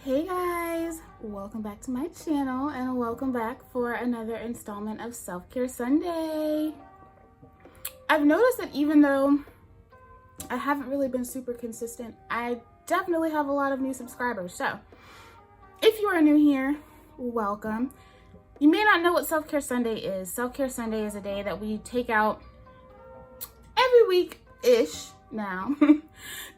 Hey guys, welcome back to my channel and welcome back for another installment of Self-Care Sunday. I've noticed that even though I haven't really been super consistent, I definitely have a lot of new subscribers. So if you are new here, welcome. You may not know what Self-Care Sunday is. Self-Care Sunday is a day that we take out every week-ish now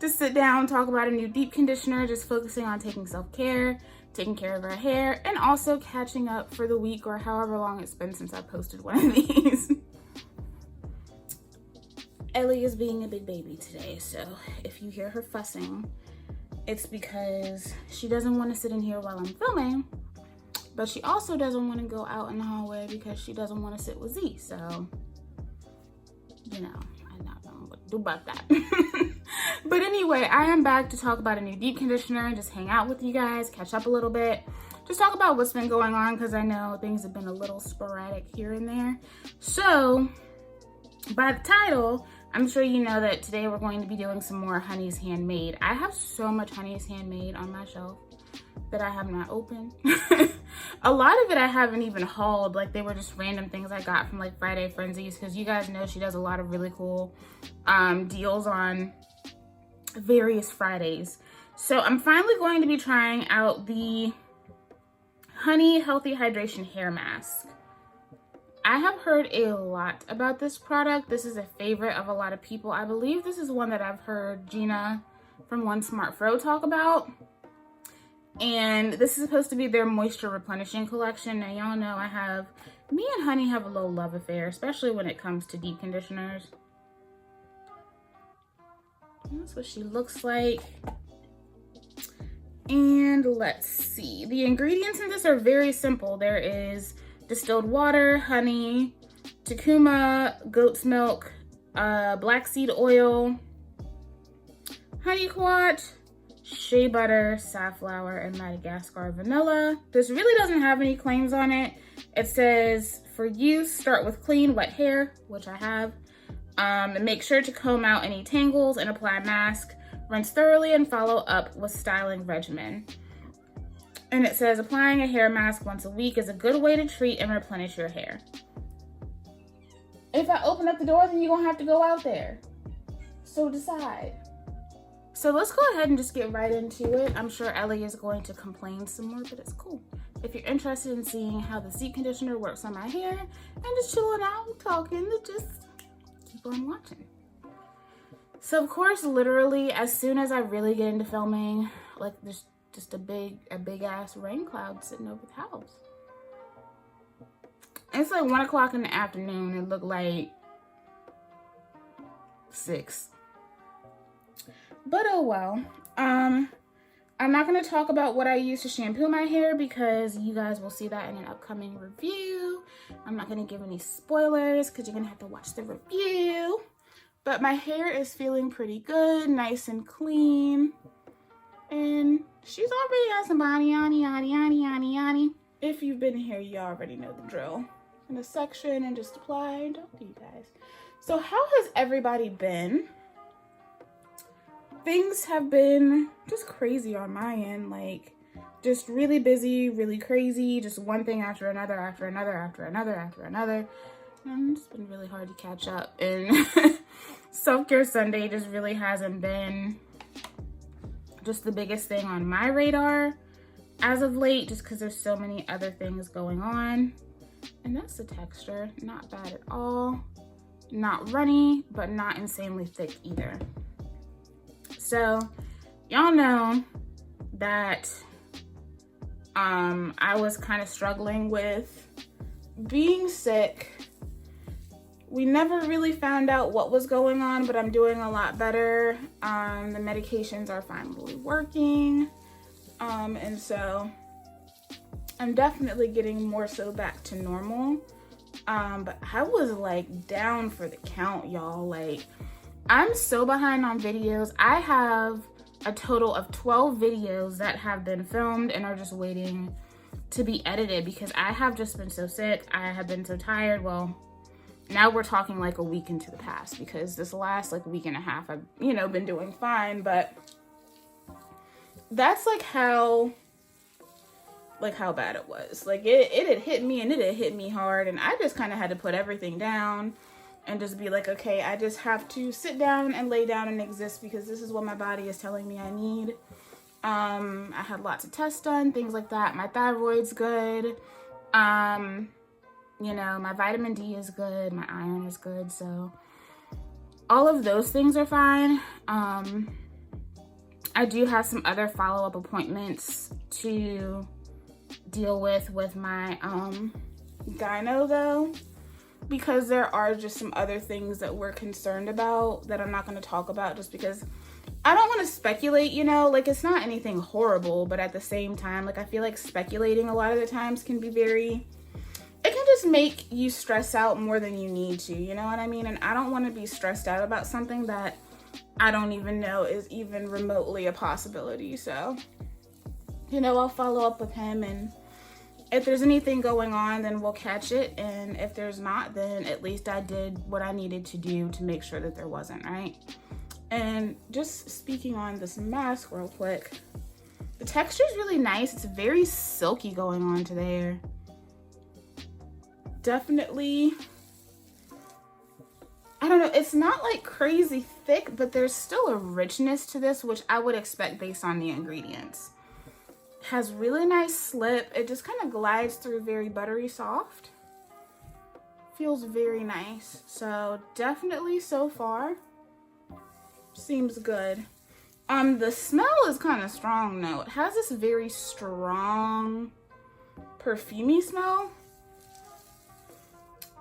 to sit down, talk about a new deep conditioner, just focusing on taking self-care, taking care of our hair, and also catching up for the week or however long it's been since I posted one of these. Ellie is being a big baby today, so if you hear her fussing, it's because she doesn't want to sit in here while I'm filming, but she also doesn't want to go out in the hallway because she doesn't want to sit with Z, so, you know, I'm not knowing what to do about that. But anyway, I am back to talk about a new deep conditioner and just hang out with you guys, catch up a little bit, just talk about what's been going on because I know things have been a little sporadic here and there. So, by the title, I'm sure you know that today we're going to be doing some more Honey's Handmade. I have so much Honey's Handmade on my shelf that I have not opened. A lot of it I haven't even hauled, like they were just random things I got from like Friday Frenzies, because you guys know she does a lot of really cool deals on various Fridays. So I'm finally going to be trying out the Honey Healthy Hydration Hair Mask. I have heard a lot about this product. This is a favorite of a lot of people. I believe this is one that I've heard Gina from One Smart Fro talk about. And this is supposed to be their moisture replenishing collection. Now y'all know me and Honey have a little love affair, especially when it comes to deep conditioners. That's what she looks like. And let's see. The ingredients in this are very simple. There is distilled water, honey, Takuma, goat's milk, black seed oil, honey quat, shea butter, safflower, and Madagascar vanilla. This really doesn't have any claims on it. It says, for use, start with clean, wet hair, which I have. And make sure to comb out any tangles and apply mask. Rinse thoroughly and follow up with styling regimen. And it says, applying a hair mask once a week is a good way to treat and replenish your hair. If I open up the door, then you're gonna have to go out there. So decide. So let's go ahead and just get right into it. I'm sure Ellie is going to complain some more, but it's cool. If you're interested in seeing how the deep conditioner works on my hair and just chilling out and talking, just keep on watching. So of course, literally, as soon as I really get into filming, like there's just a big ass rain cloud sitting over the house. It's like 1 o'clock in the afternoon. It looked like 6. But oh well. I'm not going to talk about what I use to shampoo my hair because you guys will see that in an upcoming review. I'm not going to give any spoilers because you're going to have to watch the review. But my hair is feeling pretty good, nice and clean. And she's already got some body yani. If you've been here, you already know the drill. In a section and just apply. Don't do you guys. So how has everybody been? Things have been just crazy on my end, like just really busy, really crazy, just one thing after another, after another, after another, after another. And it's been really hard to catch up. And Self-Care Sunday just really hasn't been just the biggest thing on my radar as of late, just because there's so many other things going on. And that's the texture, not bad at all. Not runny, but not insanely thick either. So y'all know that I was kind of struggling with being sick. We never really found out what was going on, but I'm doing a lot better. The medications are finally working. And so I'm definitely getting more so back to normal. But I was like down for the count, y'all. Like, I'm so behind on videos. I have a total of 12 videos that have been filmed and are just waiting to be edited because I have just been so sick. I have been so tired. Well, now we're talking like a week into the past because this last like week and a half I've, been doing fine, but that's like how like how bad it was. Like it had hit me, and it had hit me hard, and I just kind of had to put everything down and just be like, okay, I just have to sit down and lay down and exist because this is what my body is telling me I need. I had lots of tests done, things like that. My thyroid's good. You know, my vitamin D is good. My iron is good. So all of those things are fine. I do have some other follow-up appointments to deal with my gyno though, because there are just some other things that we're concerned about that I'm not going to talk about just because I don't want to speculate, you know, like it's not anything horrible, but at the same time, like I feel like speculating a lot of the times can be it can just make you stress out more than you need to, you know what I mean? And I don't want to be stressed out about something that I don't even know is even remotely a possibility. So, you know, I'll follow up with him, and if there's anything going on, then we'll catch it. And if there's not, then at least I did what I needed to do to make sure that there wasn't, right? And just speaking on this mask real quick, the texture is really nice. It's very silky going on to there. Definitely, I don't know, it's not like crazy thick, but there's still a richness to this, which I would expect based on the ingredients. Has really nice slip. It just kind of glides through very buttery soft. Feels very nice. So definitely so far seems good. The smell is kind of strong though. It has this very strong perfumey smell.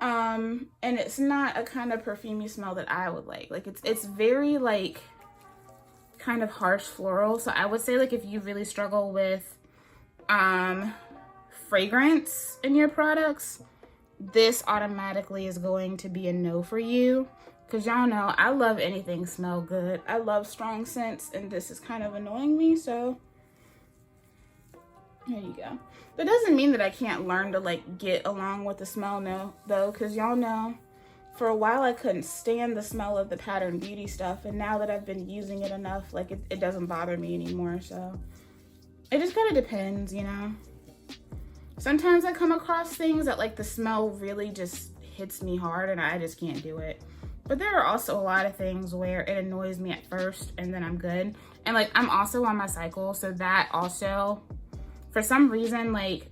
And it's not a kind of perfumey smell that I would like. Like it's very like kind of harsh floral. So I would say like if you really struggle with fragrance in your products, this automatically is going to be a no for you. Cause y'all know I love anything smell good. I love strong scents, and this is kind of annoying me. So there you go. That doesn't mean that I can't learn to like get along with the smell though, because y'all know for a while I couldn't stand the smell of the Pattern Beauty stuff, and now that I've been using it enough, like it doesn't bother me anymore. So it just kind of depends, you know. Sometimes I come across things that like the smell really just hits me hard and I just can't do it. But there are also a lot of things where it annoys me at first and then I'm good. And like I'm also on my cycle, so that also, for some reason, like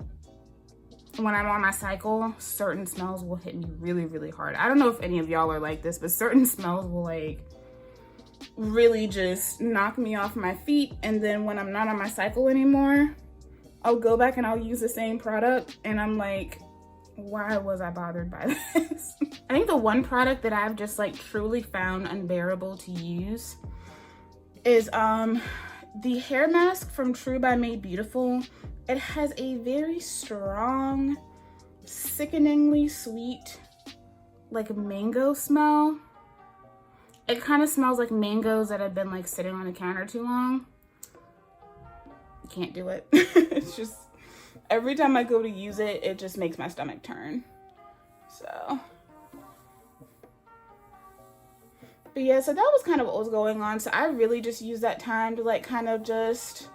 when I'm on my cycle, certain smells will hit me really, really hard. I don't know if any of y'all are like this, but certain smells will like really just knock me off my feet. And then when I'm not on my cycle anymore, I'll go back and I'll use the same product and I'm like, why was I bothered by this? I think the one product that I've just like truly found unbearable to use is the hair mask from True by Made Beautiful. It has a very strong, sickeningly sweet, like mango smell. It kind of smells like mangoes that have been like sitting on the counter too long. Can't do it. It's just, every time I go to use it, it just makes my stomach turn. So, but yeah, so that was kind of what was going on. So I really just used that time to like kind of just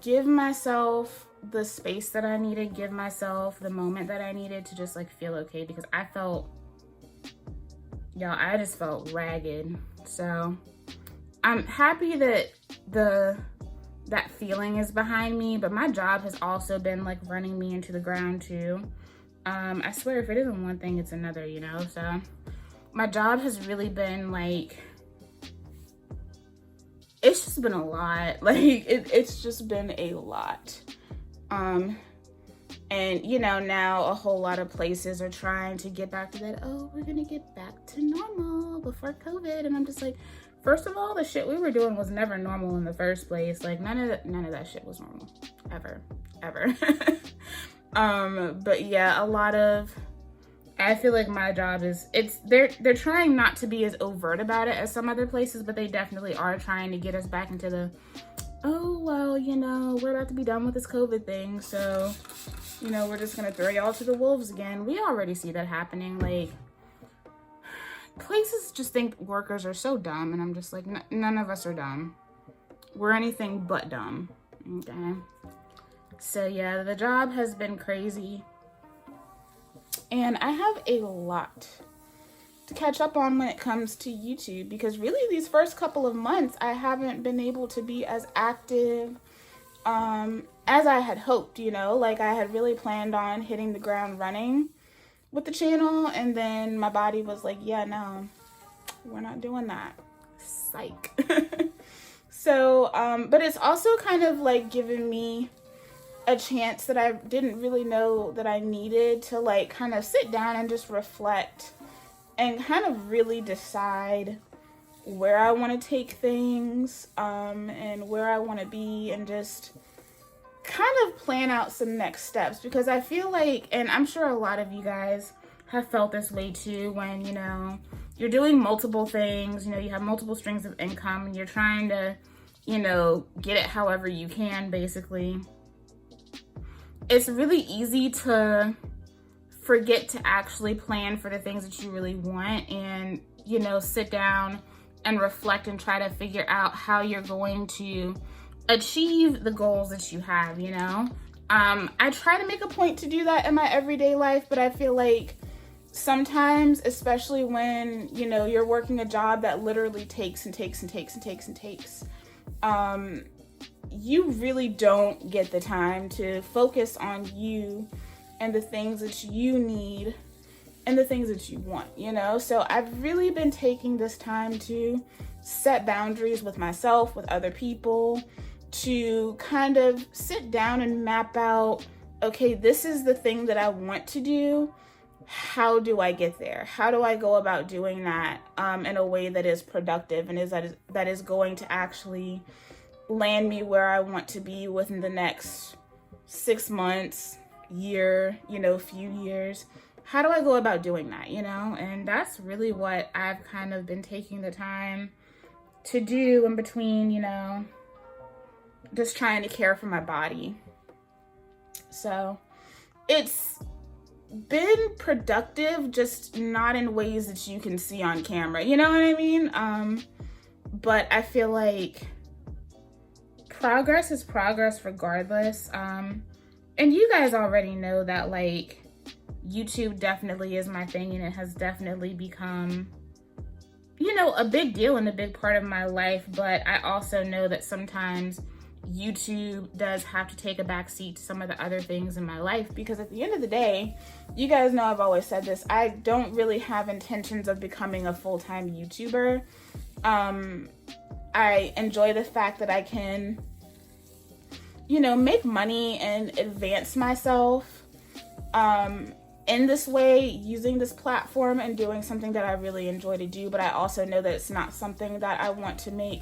give myself the space that I needed, give myself the moment that I needed to just like feel okay, because I felt, y'all, I just felt ragged. So I'm happy that that feeling is behind me, but my job has also been like running me into the ground too. I swear if it isn't one thing, it's another, you know? So my job has really been like, it's just been a lot. Like it's just been a lot. And you know, now a whole lot of places are trying to get back to that, oh, we're gonna get back to normal before COVID. And I'm just like, first of all, the shit we were doing was never normal in the first place. Like none of that shit was normal, ever. But yeah, a lot of, I feel like my job is, they're trying not to be as overt about it as some other places, but they definitely are trying to get us back into the, oh, well, you know, we're about to be done with this COVID thing. So, you know, we're just gonna throw y'all to the wolves again. We already see that happening. Like, places just think workers are so dumb, and I'm just like, none of us are dumb. We're anything but dumb, okay? So yeah, the job has been crazy. And I have a lot to catch up on when it comes to YouTube, because really these first couple of months I haven't been able to be as active as I had hoped, you know. Like, I had really planned on hitting the ground running with the channel, and then my body was like, yeah, no, we're not doing that. Psych. So, but it's also kind of like giving me a chance that I didn't really know that I needed to, like, kind of sit down and just reflect and kind of really decide where I want to take things, and where I want to be, and just kind of plan out some next steps. Because I feel like, and I'm sure a lot of you guys have felt this way too, when, you know, you're doing multiple things, you know, you have multiple streams of income, and you're trying to, you know, get it however you can, basically. It's really easy to forget to actually plan for the things that you really want, and, you know, sit down and reflect and try to figure out how you're going to achieve the goals that you have, you know. I try to make a point to do that in my everyday life, but I feel like sometimes, especially when, you know, you're working a job that literally takes and takes and takes and takes and takes, you really don't get the time to focus on you and the things that you need and the things that you want, you know? So I've really been taking this time to set boundaries with myself, with other people, to kind of sit down and map out, okay, this is the thing that I want to do. How do I get there? How do I go about doing that in a way that is productive and that is going to actually land me where I want to be within the next 6 months, year, you know, few years? How do I go about doing that, you know? And that's really what I've kind of been taking the time to do in between, you know, just trying to care for my body. So it's been productive, just not in ways that you can see on camera, you know what I mean? But I feel like progress is progress regardless. And you guys already know that, like, YouTube definitely is my thing, and it has definitely become, you know, a big deal and a big part of my life. But I also know that sometimes YouTube does have to take a back seat to some of the other things in my life, because at the end of the day, you guys know I've always said this, I don't really have intentions of becoming a full-time YouTuber. I enjoy the fact that I can, you know, make money and advance myself in this way, using this platform and doing something that I really enjoy to do. But I also know that it's not something that I want to make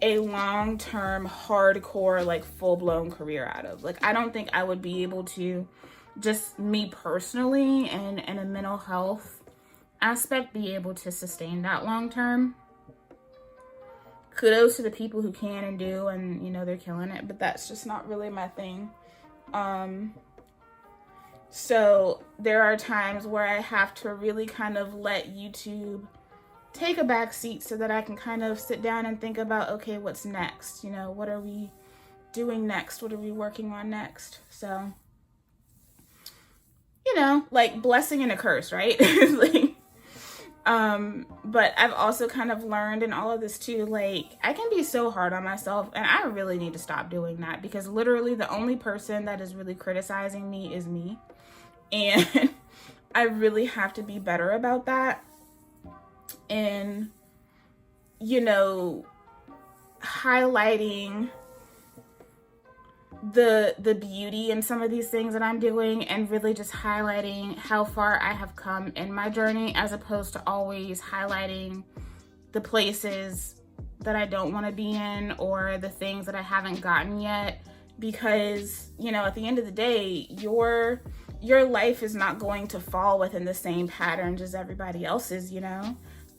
a long-term, hardcore, like, full-blown career out of. Like, I don't think I would be able to, just me personally and in a mental health aspect, be able to sustain that long-term. Kudos to the people who can and do, and, you know, they're killing it, but that's just not really my thing. So there are times where I have to really kind of let YouTube take a back seat so that I can kind of sit down and think about, okay, what's next? You know, what are we doing next? What are we working on next? So, you know, like, blessing and a curse, right? Like, but I've also kind of learned in all of this too, like, I can be so hard on myself, and I really need to stop doing that, because literally the only person that is really criticizing me is me. And I really have to be better about that. And, you know, highlighting the beauty in some of these things that I'm doing, and really just highlighting how far I have come in my journey, as opposed to always highlighting the places that I don't want to be in, or the things that I haven't gotten yet. Because, you know, at the end of the day, your life is not going to fall within the same patterns as everybody else's, you know?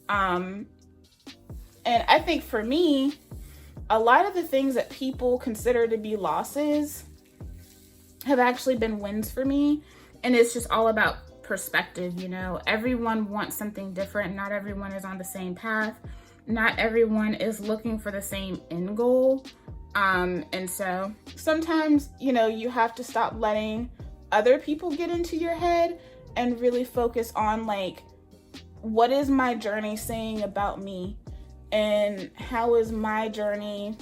And I think for me, a lot of the things that people consider to be losses have actually been wins for me. And it's just all about perspective, you know? Everyone wants something different. Not everyone is on the same path. Not everyone is looking for the same end goal. And so sometimes, you know, you have to stop letting other people get into your head and really focus on like, what is my journey saying about me? And how is my journey,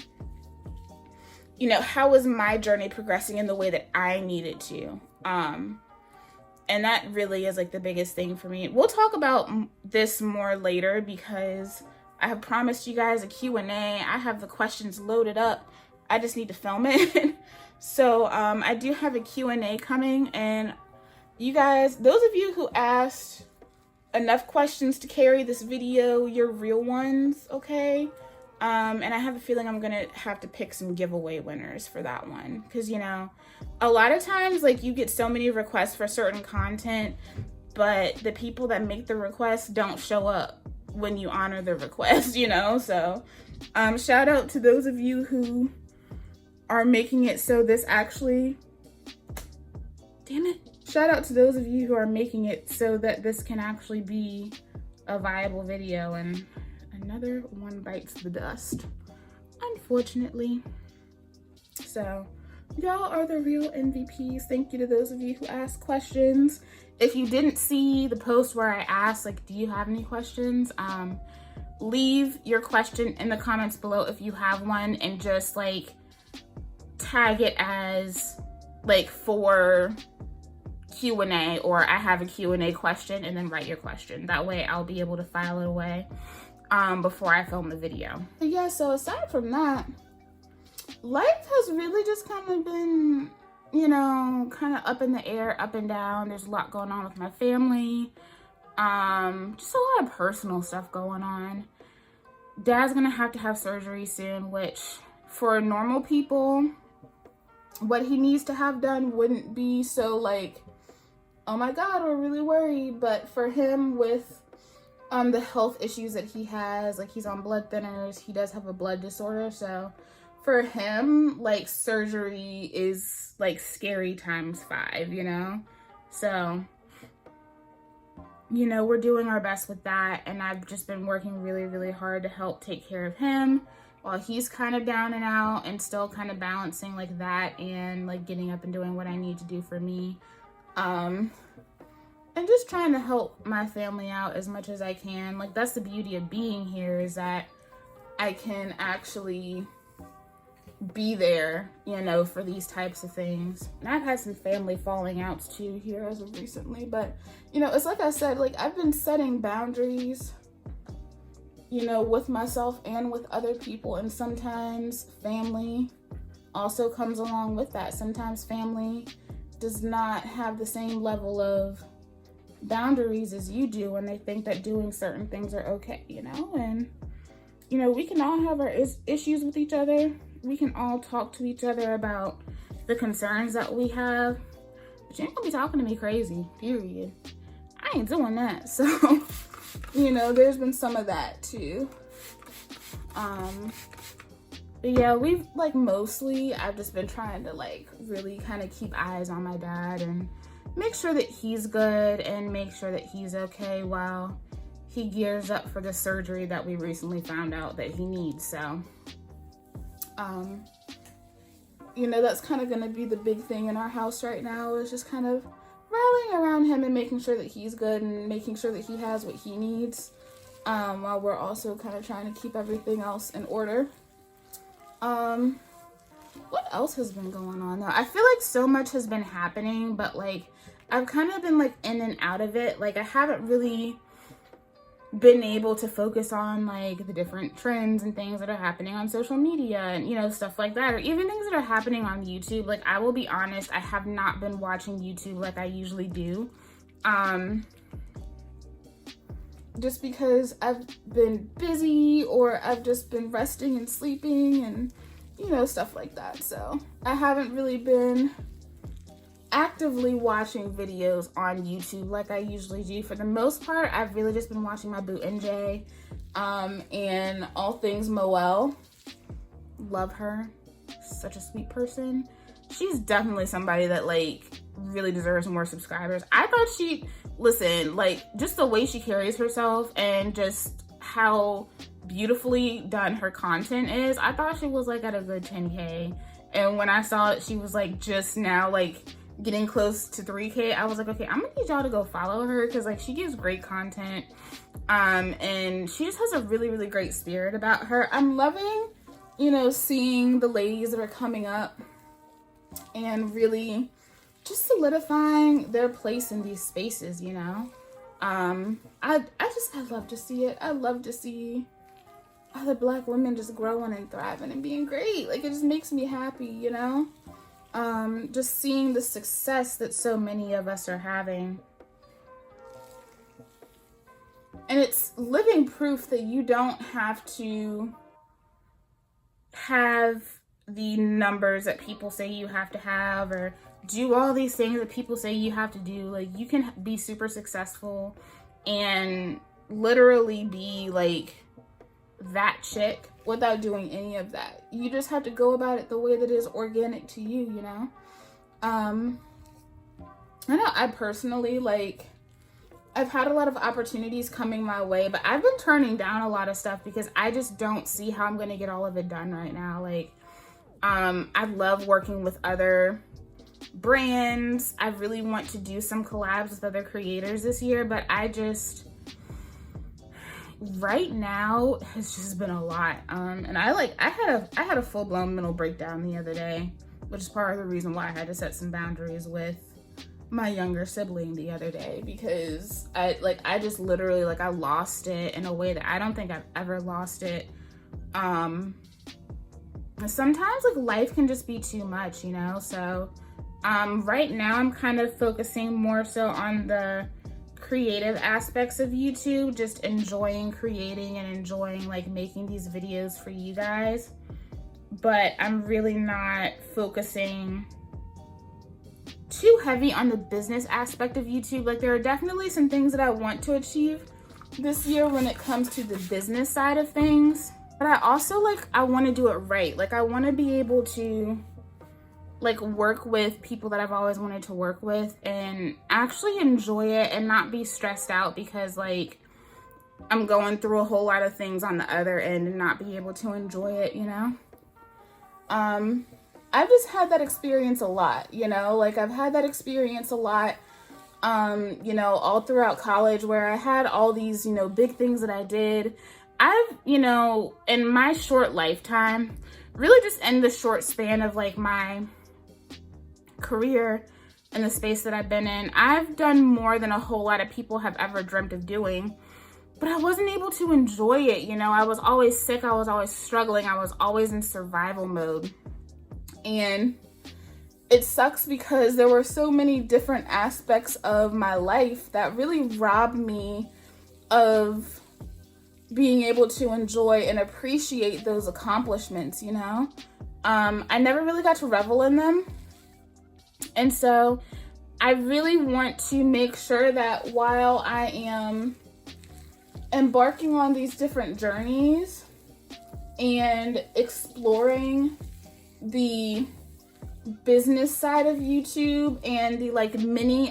you know, how is my journey progressing in the way that I need it to? And that really is like the biggest thing for me. We'll talk about this more later because I have promised you guys a Q&A. I have the questions loaded up. I just need to film it. So I do have a Q&A coming, and you guys, those of you who asked enough questions to carry this video, you're real ones, okay? And I have a feeling I'm gonna have to pick some giveaway winners for that one. Cause you know, a lot of times like you get so many requests for certain content, but the people that make the requests don't show up when you honor the request, you know? So shout out to those of you who are making it so this actually, damn it. Shout out to those of you who are making it so that this can actually be a viable video. And another one bites the dust, unfortunately. So y'all are the real MVPs. Thank you to those of you who asked questions. If you didn't see the post where I asked, like, do you have any questions? Leave your question in the comments below if you have one, and just like tag it as like for Q&A, or I have a Q&A question, and then write your question. That way I'll be able to file it away before I film the video. But yeah, so aside from that, life has really just kind of been, you know, kind of up in the air, up and down. There's a lot going on with my family. Just a lot of personal stuff going on. Dad's gonna have to have surgery soon, which for normal people, what he needs to have done wouldn't be so like, oh my God, we're really worried. But for him, with the health issues that he has, like he's on blood thinners, he does have a blood disorder. So for him, like surgery is like scary times 5, you know? So, you know, we're doing our best with that. And I've just been working really, really hard to help take care of him while he's kind of down and out, and still kind of balancing like that and like getting up and doing what I need to do for me. And just trying to help my family out as much as I can. Like, that's the beauty of being here, is that I can actually be there, you know, for these types of things. And I've had some family falling outs too here as of recently, but you know, it's like I said, like I've been setting boundaries, you know, with myself and with other people. And sometimes family also comes along with that. Sometimes family does not have the same level of boundaries as you do, and they think that doing certain things are okay, you know? And, you know, we can all have our issues with each other. We can all talk to each other about the concerns that we have, but you ain't gonna be talking to me crazy, period. I ain't doing that. So, you know, there's been some of that too. But yeah, we've like mostly, I've just been trying to like really kind of keep eyes on my dad and make sure that he's good and make sure that he's okay while he gears up for the surgery that we recently found out that he needs. So, you know, that's kind of going to be the big thing in our house right now, is just kind of rallying around him and making sure that he's good and making sure that he has what he needs, while we're also kind of trying to keep everything else in order. What else has been going on though? I feel like so much has been happening, but like I've kind of been like in and out of it. Like I haven't really been able to focus on like the different trends and things that are happening on social media and, you know, stuff like that, or even things that are happening on YouTube. Like, I will be honest, I have not been watching YouTube like I usually do. Just because I've been busy, or I've just been resting and sleeping and, you know, stuff like that. So I haven't really been actively watching videos on YouTube like I usually do. For the most part, I've really just been watching my boo NJ, and all things Moelle. Love her. Such a sweet person. She's definitely somebody that like really deserves more subscribers. I thought listen, like just the way she carries herself and just how beautifully done her content is. I thought she was like at a good 10K. And when I saw that she was like just now like getting close to 3K, I was like, okay, I'm gonna need y'all to go follow her, because like she gives great content. And she just has a really, really great spirit about her. I'm loving, you know, seeing the ladies that are coming up and really just solidifying their place in these spaces, you know. I love to see it. I love to see other Black women just growing and thriving and being great. Like, it just makes me happy, you know. Just seeing the success that so many of us are having. And it's living proof that you don't have to have the numbers that people say you have to have, or do all these things that people say you have to do. Like, you can be super successful and literally be like that chick without doing any of that. You just have to go about it the way that is organic to you, you know? I know I personally, like, I've had a lot of opportunities coming my way, but I've been turning down a lot of stuff because I just don't see how I'm going to get all of it done right now. Like, I love working with other brands. I really want to do some collabs with other creators this year, but I just, right now has just been a lot. And I had a full-blown mental breakdown the other day, which is part of the reason why I had to set some boundaries with my younger sibling the other day, because I just literally, like, I lost it in a way that I don't think I've ever lost it. Sometimes, like, life can just be too much, you know? So right now I'm kind of focusing more so on the creative aspects of YouTube, just enjoying creating and enjoying like making these videos for you guys. But I'm really not focusing too heavy on the business aspect of YouTube. Like, there are definitely some things that I want to achieve this year when it comes to the business side of things. But I also, like, I want to do it right. Like, I want to be able to, like, work with people that I've always wanted to work with and actually enjoy it and not be stressed out because, like, I'm going through a whole lot of things on the other end and not be able to enjoy it, you know? I've just had that experience a lot, you know? Like, I've had that experience a lot, you know, all throughout college, where I had all these, you know, big things that I did. I've, you know, in my short lifetime, really just in the short span of, like, my career in the space that I've been in, I've done more than a whole lot of people have ever dreamt of doing. But I wasn't able to enjoy it, you know? I was always sick, I was always struggling, I was always in survival mode. And it sucks because there were so many different aspects of my life that really robbed me of being able to enjoy and appreciate those accomplishments, you know? I never really got to revel in them. And so I really want to make sure that while I am embarking on these different journeys and exploring the business side of YouTube and the, like,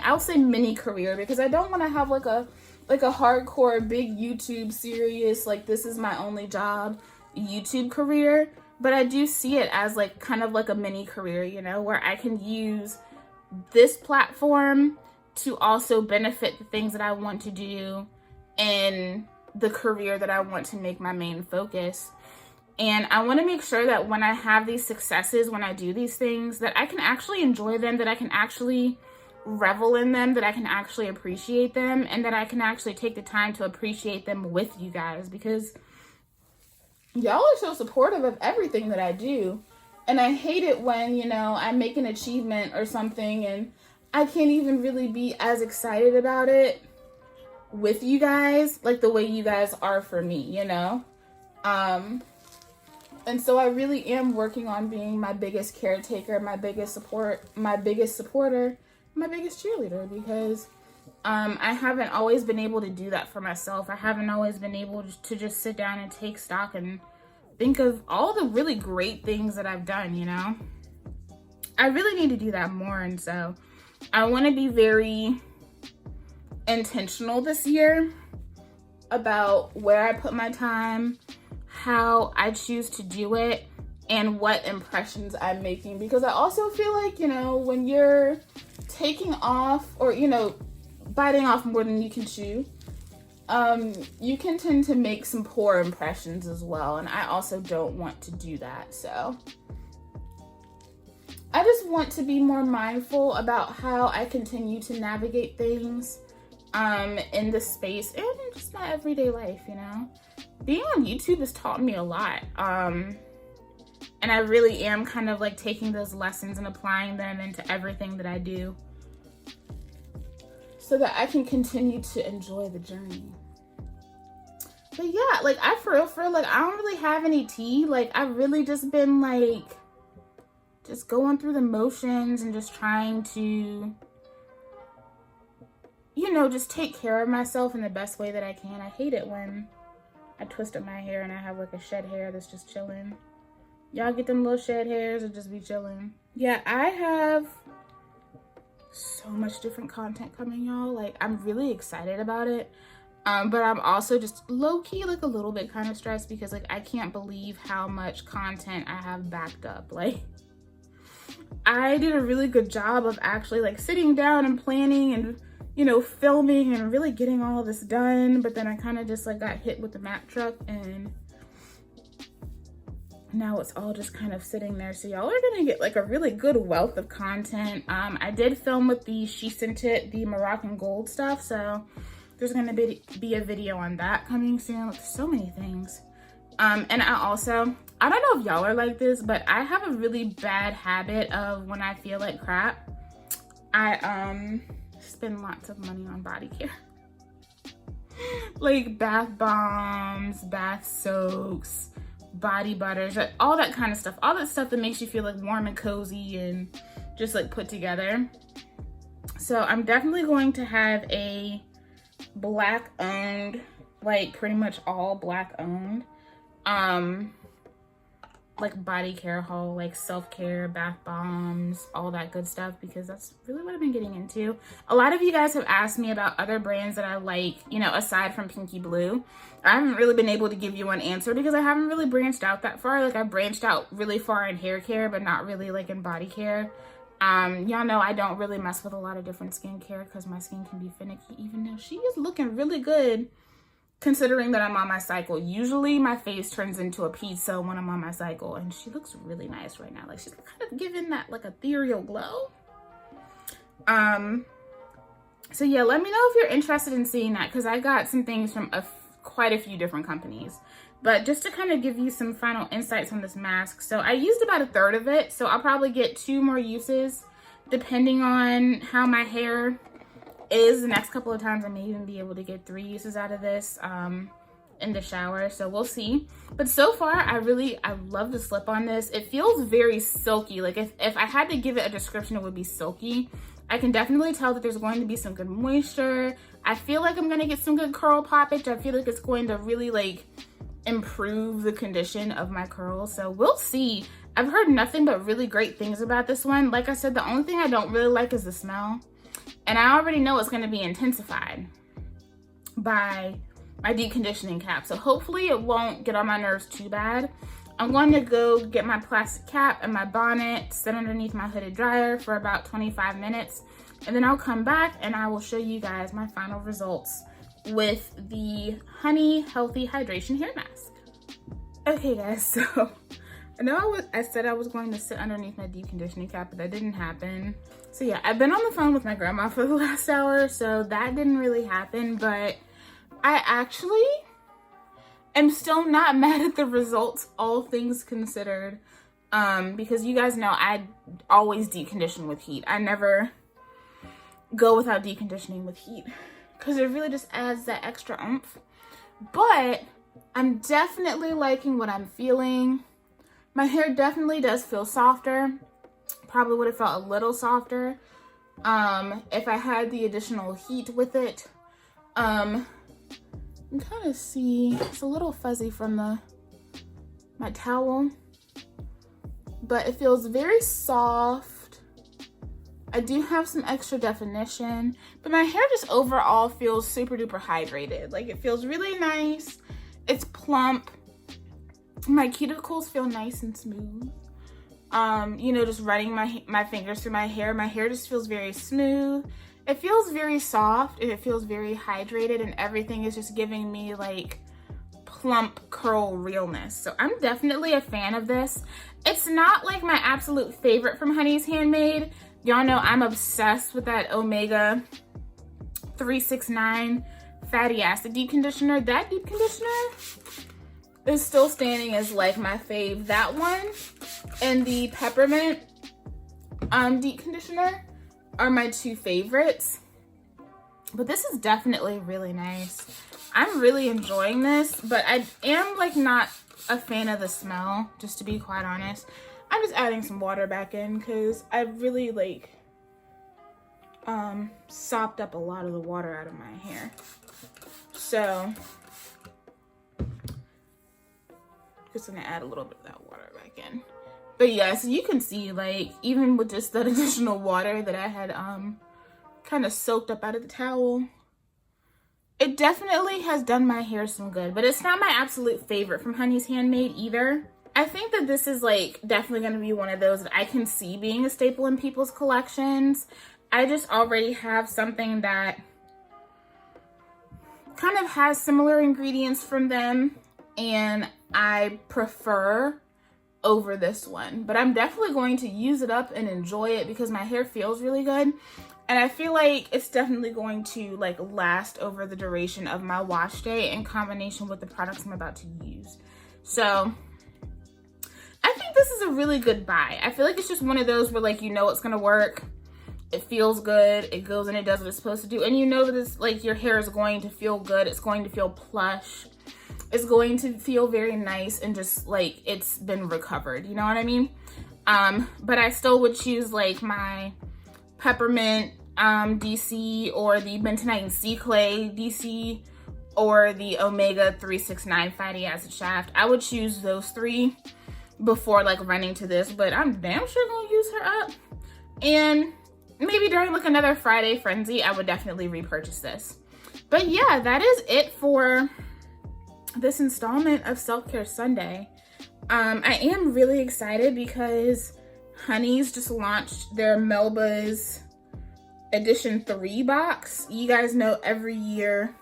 I'll say mini career, because I don't want to have like a hardcore big YouTube serious, like, this is my only job YouTube career, but I do see it as like kind of like a mini career, you know, where I can use this platform to also benefit the things that I want to do in the career that I want to make my main focus. And I want to make sure that when I have these successes, when I do these things, that I can actually enjoy them, that I can actually revel in them, that I can actually appreciate them, and that I can actually take the time to appreciate them with you guys, because y'all are so supportive of everything that I do. And I hate it when, you know, I make an achievement or something and I can't even really be as excited about it with you guys like the way you guys are for me, you know? And so I really am working on being my biggest caretaker, my biggest supporter, my biggest cheerleader, because I haven't always been able to do that for myself. I haven't always been able to just sit down and take stock and think of all the really great things that I've done, you know? I really need to do that more, and so I want to be very intentional this year about where I put my time, how I choose to do it and what impressions I'm making, because I also feel like, you know, when you're taking off or, you know, biting off more than you can chew, you can tend to make some poor impressions as well, and I also don't want to do that. So I just want to be more mindful about how I continue to navigate things in this space and in just my everyday life, you know. Being on YouTube has taught me a lot. And I really am kind of like taking those lessons and applying them into everything that I do so that I can continue to enjoy the journey. But yeah, like I for real, like I don't really have any tea. Like I've really just been like, just going through the motions and just trying to, you know, just take care of myself in the best way that I can. I hate it when I twist up my hair and I have like a shed hair that's just chilling. Y'all get them little shed hairs or just be chilling. Yeah, I have so much different content coming, y'all. Like, I'm really excited about it. But I'm also just low-key, like, a little bit kind of stressed because, like, I can't believe how much content I have backed up. Like, I did a really good job of actually, like, sitting down and planning and, you know, filming and really getting all this done. But then I kind of just, like, got hit with the Mack truck and now it's all just kind of sitting there. So y'all are gonna get like a really good wealth of content. I did film with the She Sent It, the Moroccan gold stuff, so there's gonna be a video on that coming soon. Like, so many things. And I don't know if y'all are like this, but I have a really bad habit of when I feel like crap, I spend lots of money on body care. Like bath bombs, bath soaks, body butters, like all that kind of stuff, all that stuff that makes you feel like warm and cozy and just like put together. So I'm definitely going to have a black owned, like pretty much all black owned like body care haul, like self-care, bath bombs, all that good stuff, because that's really what I've been getting into. A lot of you guys have asked me about other brands that I like, you know, aside from Pinky Blue. I haven't really been able to give you an answer because I haven't really branched out that far. Like I branched out really far in hair care, but not really like in body care. Y'all know I don't really mess with a lot of different skincare because my skin can be finicky, even though she is looking really good considering that I'm on my cycle. Usually my face turns into a pizza when I'm on my cycle, and she looks really nice right now. Like she's kind of giving that like ethereal glow. So yeah, let me know if you're interested in seeing that, because I got some things from quite a few different companies. But just to kind of give you some final insights on this mask, so I used about 1/3 of it, so I'll probably get 2 more uses depending on how my hair is. The next couple of times I may even be able to get 3 uses out of this in the shower, so we'll see. But so far I love the slip on this. It feels very silky. Like if I had to give it a description, it would be silky. I can definitely tell that there's going to be some good moisture. I feel like I'm going to get some good curl poppage. I feel like it's going to really like improve the condition of my curls, so we'll see. I've heard nothing but really great things about this one. Like I said, the only thing I don't really like is the smell. And I already know it's going to be intensified by my deconditioning cap. So hopefully it won't get on my nerves too bad. I'm going to go get my plastic cap and my bonnet, sit underneath my hooded dryer for about 25 minutes. And then I'll come back and I will show you guys my final results with the Honey Healthy Hydration Hair Mask. Okay guys, so I know I said I was going to sit underneath my deep conditioning cap, but that didn't happen. So yeah, I've been on the phone with my grandma for the last hour, so that didn't really happen, but I actually am still not mad at the results, all things considered, because you guys know I always deep condition with heat. I never go without deconditioning with heat because it really just adds that extra oomph. But I'm definitely liking what I'm feeling. My hair definitely does feel softer. Probably would have felt a little softer if I had the additional heat with it. You can kind of see it's a little fuzzy from my towel, but it feels very soft. I do have some extra definition, but my hair just overall feels super duper hydrated. Like it feels really nice. It's plump. My cuticles feel nice and smooth. You know, just running my fingers through my hair just feels very smooth. It feels very soft and it feels very hydrated, and everything is just giving me like plump curl realness. So I'm definitely a fan of this. It's not like my absolute favorite from Honey's Handmade. Y'all know I'm obsessed with that Omega 369 fatty acid deep conditioner. That deep conditioner is still standing as like my fave. That one and the peppermint deep conditioner are my two favorites. But this is definitely really nice. I'm really enjoying this, but I am like not a fan of the smell, just to be quite honest. I'm just adding some water back in because I really like sopped up a lot of the water out of my hair. So just gonna add a little bit of that water back in. But yeah, so you can see like even with just that additional water that I had kind of soaked up out of the towel, it definitely has done my hair some good. But it's not my absolute favorite from Honey's Handmade either. I think that this is like definitely going to be one of those that I can see being a staple in people's collections. I just already have something that kind of has similar ingredients from them, and I prefer over this one. But I'm definitely going to use it up and enjoy it because my hair feels really good. And I feel like it's definitely going to like last over the duration of my wash day in combination with the products I'm about to use. So I think this is a really good buy. I feel like it's just one of those where like, you know, it's gonna work. It feels good. It goes and it does what it's supposed to do. And you know that it's like your hair is going to feel good. It's going to feel plush. It's going to feel very nice and just like it's been recovered. You know what I mean? But I still would choose like my peppermint DC or the bentonite and sea clay DC or the Omega 369 fatty acid shaft. I would choose those three before like running to this, but I'm damn sure gonna use her up. And maybe during like another Friday frenzy, I would definitely repurchase this. But yeah, that is it for this installment of Self-Care Sunday. I am really excited because Honey's just launched their Melba's Edition 3 box. You guys know every year,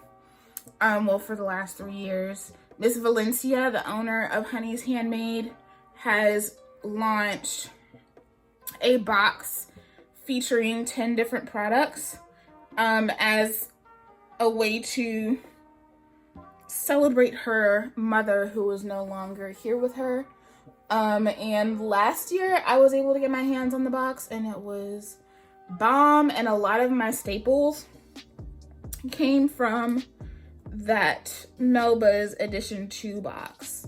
well, for the last 3 years, Miss Valencia, the owner of Honey's Handmade, has launched a box featuring 10 different products as a way to celebrate her mother, who is no longer here with her. And last year I was able to get my hands on the box and it was bomb, and a lot of my staples came from that Melba's Edition 2 box.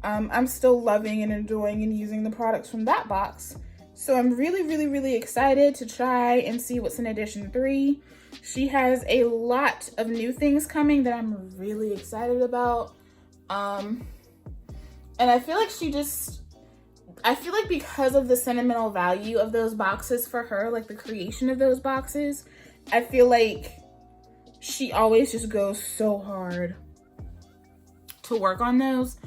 I'm still loving and enjoying and using the products from that box. So I'm really excited to try and see what's in Edition 3. She has a lot of new things coming that I'm really excited about. And I feel like because of the sentimental value of those boxes for her, like the creation of those boxes, I feel like she always just goes so hard to work on those.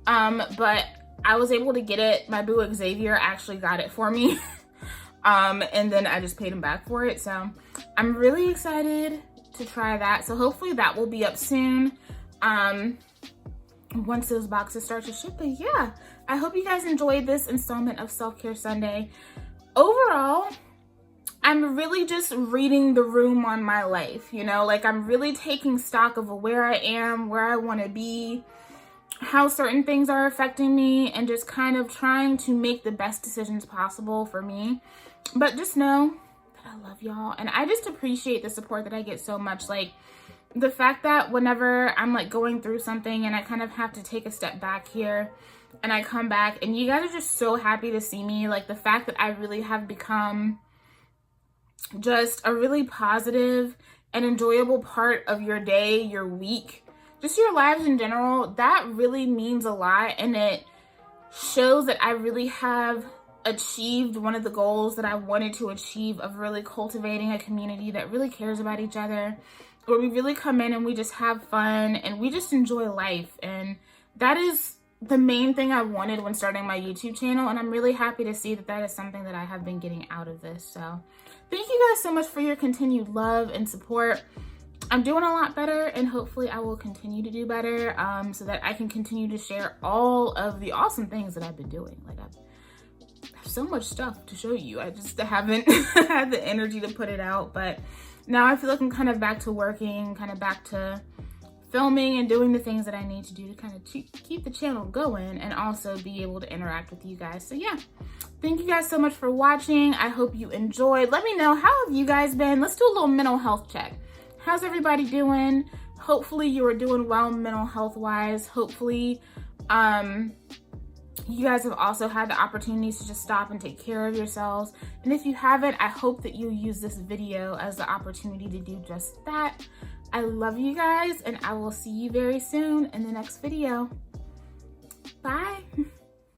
But I was able to get it. My boo Xavier actually got it for me. And then I just paid him back for it. So I'm really excited to try that. So hopefully that will be up soon. Once those boxes start to ship. But yeah, I hope you guys enjoyed this installment of Self-Care Sunday. Overall, I'm really just reading the room on my life, you know, like I'm really taking stock of where I am, where I want to be, how certain things are affecting me, and just kind of trying to make the best decisions possible for me. But just know that I love y'all, and I just appreciate the support that I get so much. Like the fact that whenever I'm like going through something and I kind of have to take a step back here and I come back and you guys are just so happy to see me, like the fact that I really have become just a really positive and enjoyable part of your day, your week, just your lives in general, that really means a lot. And it shows that I really have achieved one of the goals that I wanted to achieve, of really cultivating a community that really cares about each other, where we really come in and we just have fun and we just enjoy life. And that is the main thing I wanted when starting my YouTube channel, and I'm really happy to see that that is something that I have been getting out of this. So thank you guys so much for your continued love and support. I'm doing a lot better, and hopefully I will continue to do better, so that I can continue to share all of the awesome things that I've been doing. Like, I have so much stuff to show you. I just haven't had the energy to put it out, but now I feel like I'm kind of back to working, kind of back to filming and doing the things that I need to do to kind of keep the channel going and also be able to interact with you guys. So yeah, thank you guys so much for watching. I hope you enjoyed. Let me know, how have you guys been? Let's do a little mental health check. How's everybody doing? Hopefully you are doing well mental health wise. Hopefully you guys have also had the opportunities to just stop and take care of yourselves. And if you haven't, I hope that you use this video as the opportunity to do just that. I love you guys, and I will see you very soon in the next video. Bye.